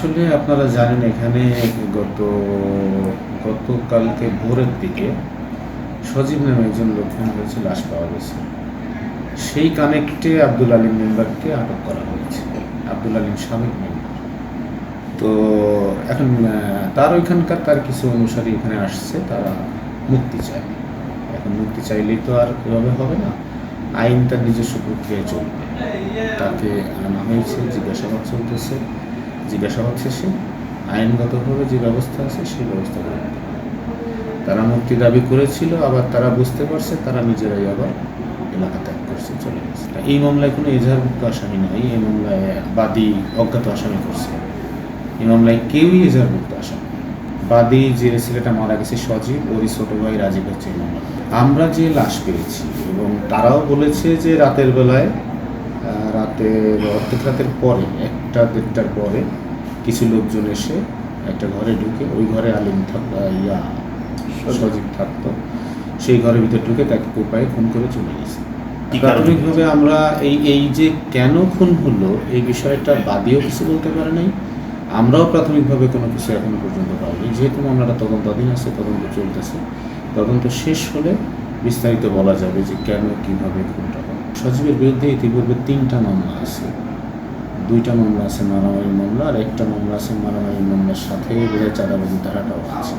আসলে আপনারা জানেন এখানে গত গতকালকে ভোরের দিকে সজীব নামে একজন লোক খুন হয়েছে, লাশ পাওয়া গেছে। সেই কানেক্টে আব্দুল আলীম মেম্বারকে আটক করা হয়েছে। আব্দুল আলীম সাবেক মেম্বার। তো এখন তার ওইখানকার তার কিছু অনুসারী এখানে আসছে, তারা মুক্তি চায়। এখন মুক্তি চাইলেই তো আর এভাবে হবে না, আইন তার নিজস্ব প্রক্রিয়ায় চলবে। তাকে আনা হয়েছে, জিজ্ঞাসাবাদ চলতেছে, জিজ্ঞাসাবাদ শেষে আইনগতভাবে যে ব্যবস্থা আছে সেই ব্যবস্থা গ্রহণ করা হবে। তারা মুক্তি দাবি করেছিল, আবার তারা বুঝতে পারছে তারা নিজেরাই আবার এলাকা ত্যাগ করছে, চলে গেছে। এই মামলায় কোনো এজাহারভুক্ত আসামি নাই, এই মামলায় বাদী অজ্ঞাত আসামি করছে। এই মামলায় কেউই এজাহারভুক্ত আসামি। বাদী যে ছেলেটা মারা গেছে সজীব, ওরই ছোট ভাই রাজীব হচ্ছে এই মামলা। আমরা যে লাশ পেয়েছি এবং তারাও বলেছে যে রাতের বেলায় অর্ধেক রাতের পরে 1টা-1:30টার পরে কিছু লোকজন এসে একটা ঘরে ঢুকে, ওই ঘরে আলিম সজীব থাকতো, সেই ঘরের ভিতরে ঢুকে তাকে কোপায় খুন করে চলে গেছে। প্রাথমিকভাবে আমরা এই যে কেন খুন হলো এই বিষয়টা বাদীও কিছু বলতে পারে নাই, আমরাও প্রাথমিকভাবে কোনো কিছু এখনো পর্যন্ত পাইনি। যেহেতু মামলাটা তদন্তাধীন আছে, তদন্ত চলতেছে, তদন্ত শেষ হলে বিস্তারিত বলা যাবে যে কেন কীভাবে খুনটা হয়। সজীবের বিরুদ্ধে ইতিপূর্বে 3টা মামলা আছে। 2টা মামলা আছে মারামারি মামলা, আর একটা মামলা আছে মারামারি মামলার সাথে চাঁদাবাজি ধারাটাও আছে।